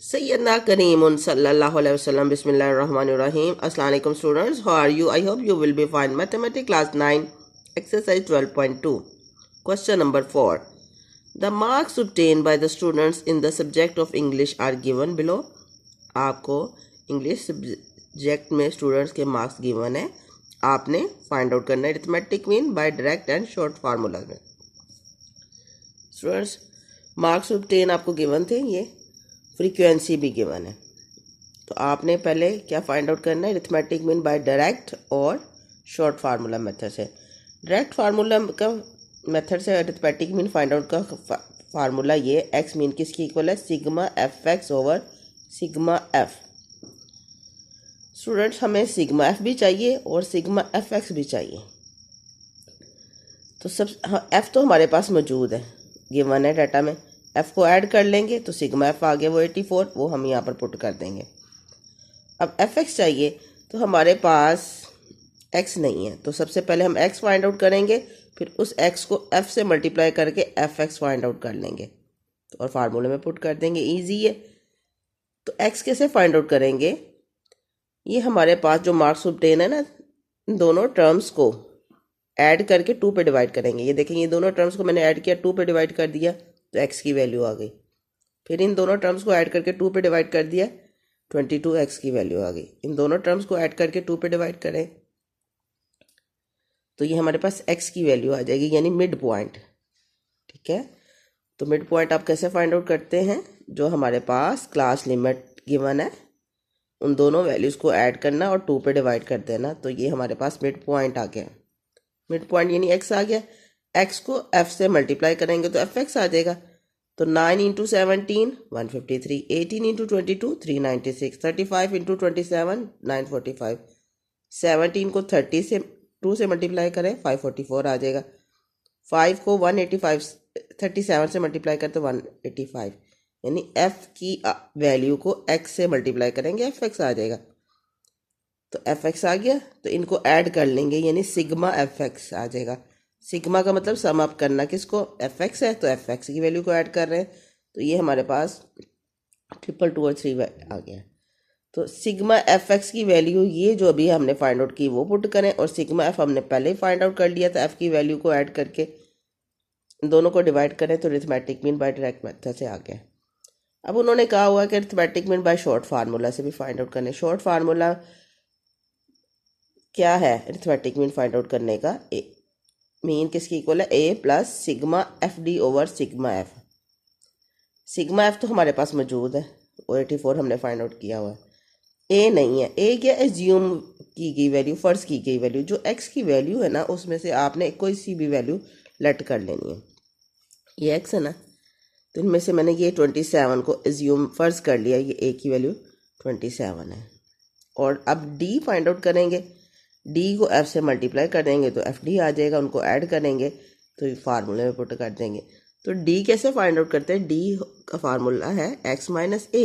Sayyidina Kareemun sallallahu alaihi wasallam. Bismillahirrahmanirrahim. Assalamu alaikum students. How are you? I hope you will be fine. Mathematics class 9, exercise 12.2. Question number 4. The marks obtained by the students in the subject of English are given below. आपको English subject में students के marks given है, आपने find out करना है arithmetic mean by direct and short formula में। Students marks obtain आपको given थे, ये फ्रीक्वेंसी भी गिवन है, तो आपने पहले क्या फाइंड आउट करना है अरिथमेटिक मीन बाय डायरेक्ट और शॉर्ट फार्मूला मेथड से। डायरेक्ट फार्मूला का मेथड से अरिथमेटिक मीन फाइंड आउट का फार्मूला ये एक्स मीन किसकी इक्वल है sigma F x over sigma F. Students हमें सिग्मा एफ भी चाहिए और सिग्मा एफ एक्स भी चाहिए, तो सब एफ तो हमारे पास मौजूद है, गिवन है डाटा में। एफ को ऐड कर लेंगे तो सिग्मा एफ आ गया वो 84, वो हम यहाँ पर पुट कर देंगे। अब एफ एक्स चाहिए, तो हमारे पास एक्स नहीं है, तो सबसे पहले हम एक्स फाइंड आउट करेंगे, फिर उस एक्स को एफ से मल्टीप्लाई करके एफ एक्स फाइंड आउट कर लेंगे और फार्मूले में पुट कर देंगे। ईजी है। तो एक्स कैसे फाइंड आउट करेंगे, ये हमारे पास जो मार्क्स ऑब्टेन है ना, इन दोनों टर्म्स को ऐड करके 2 पे डिवाइड करेंगे। ये देखें, ये दोनों टर्म्स को मैंने ऐड किया, 2 पे डिवाइड कर दिया तो एक्स की वैल्यू आ गई। फिर इन दोनों टर्म्स को ऐड करके 2 पे डिवाइड कर दिया, 22 एक्स की वैल्यू आ गई। इन दोनों टर्म्स को ऐड करके 2 पे डिवाइड करें तो ये हमारे पास एक्स की वैल्यू आ जाएगी, यानी मिड पॉइंट। ठीक है, तो मिड पॉइंट आप कैसे फाइंड आउट करते हैं, जो हमारे पास क्लास लिमिट गिवन है उन दोनों वैल्यूज़ को ऐड करना और 2 पे डिवाइड कर देना, तो ये हमारे पास मिड पॉइंट आ गया। मिड पॉइंट यानी एक्स आ गया। एक्स को एफ से मल्टीप्लाई करेंगे तो एफ एक्स आ जाएगा। तो 9 इंटू 17 153, 18 इंटू 22 396, 35 इंटू 27 945, 17 को 30 से 2 से मल्टीप्लाई करें 544 आ जाएगा। 5 को 185 37 से मल्टीप्लाई करें तो 185, यानी एफ की वैल्यू को एक्स से मल्टीप्लाई करेंगे एफ एक्स आ जाएगा। तो एफ एक्स आ गया, तो इनको ऐड कर लेंगे, यानी सिग्मा एफ एक्स आ जाएगा। सिग्मा का मतलब सम अप करना, किसको एफ एक्स है तो एफ एक्स की वैल्यू को ऐड कर रहे हैं, तो ये हमारे पास 222 और 3 आ गया। तो सिग्मा एफ एक्स की वैल्यू ये जो अभी हमने फाइंड आउट की वो पुट करें, और सिग्मा एफ हमने पहले ही फाइंड आउट कर लिया था, एफ की वैल्यू को ऐड करके दोनों को डिवाइड करें तो arithmetic mean by direct method से आ गया। अब उन्होंने कहा हुआ कि arithmetic mean by short formula से भी फाइंड आउट करने। शॉर्ट फार्मूला क्या है अरिथमेटिक मीन फाइंड आउट करने का, मीन किसकी इक्वल है A plus sigma F D over sigma F. Sigma F तो हमारे पास मौजूद है, और 84 हमने फाइंड आउट किया हुआ है। ए नहीं है, ए क्या एज्यूम की गई वैल्यू, फर्ज की गई वैल्यू, जो एक्स की वैल्यू है ना उसमें से आपने कोई सी भी वैल्यू लेट कर लेनी है। ये एक्स है ना, तो इनमें से मैंने ये 27 को एज्यूम फर्ज कर लिया, ये ए की वैल्यू 27 है। और अब डी फाइंड आउट करेंगे, डी को एफ से मल्टीप्लाई कर देंगे तो एफ डी आ जाएगा, उनको ऐड करेंगे तो फार्मूले में पुट कर देंगे। तो डी कैसे फाइंड आउट करते हैं, डी का फार्मूला है एक्स माइनस ए,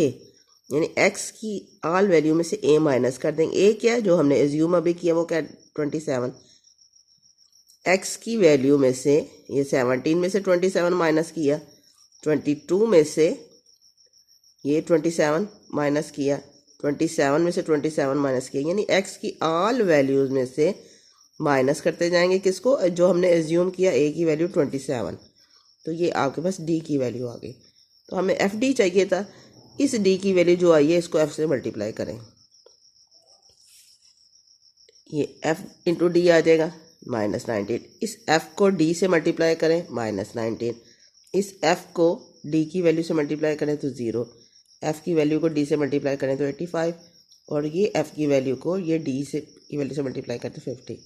यानी एक्स की ऑल वैल्यू में से ए माइनस कर देंगे। ए क्या है जो हमने एज्यूम अभी किया वो क्या 27, एक्स की वैल्यू में से ये 17 में से 27 माइनस किया, 22 में से ये 27 माइनस किया, 27 में से 27 माइनस किया, यानी एक्स की ऑल वैल्यूज़ में से माइनस करते जाएंगे किसको, जो हमने एज्यूम किया ए की वैल्यू 27, तो ये आपके पास डी की वैल्यू आ गई। तो हमें एफ डी चाहिए था, इस डी की वैल्यू जो आई है इसको एफ से मल्टीप्लाई करें, ये एफ इंटू डी आ जाएगा -19। इस एफ को डी से मल्टीप्लाई करें -19, इस एफ को डी की वैल्यू से मल्टीप्लाई करें तो 0, एफ़ की वैल्यू को डी से मल्टीप्लाई करें तो 85, और ये एफ़ की वैल्यू को ये डी से की वैल्यू से मल्टीप्लाई करते 50।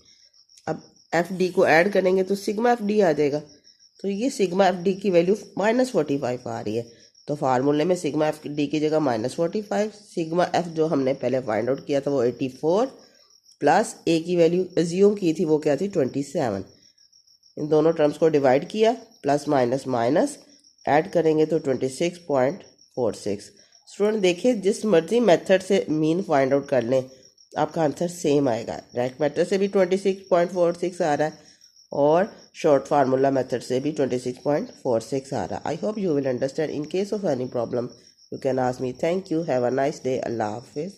अब एफ डी को ऐड करेंगे तो सिग्मा एफ डी आ जाएगा, तो ये सिग्मा एफ डी की वैल्यू -45 आ रही है, तो फार्मूले में सिग्मा एफ डी की जगह -45, सिग्मा एफ जो हमने पहले फाइंड आउट किया था वो 84 प्लस ए की वैल्यू एज्यूम की थी वो क्या थी 27, इन दोनों टर्म्स को डिवाइड किया, प्लस माइनस माइनस ऐड करेंगे तो 26.46। स्टूडेंट देखिए, जिस मर्जी मेथड से मीन फाइंड आउट कर लें आपका आंसर सेम आएगा। डायरेक्ट मेथड से भी 26.46 आ रहा है और शॉर्ट फार्मूला मेथड से भी 26.46 आ रहा है। I hope you will understand. In case of any problem you can ask me. Thank you, have a nice day, अल्लाह हाफिज़।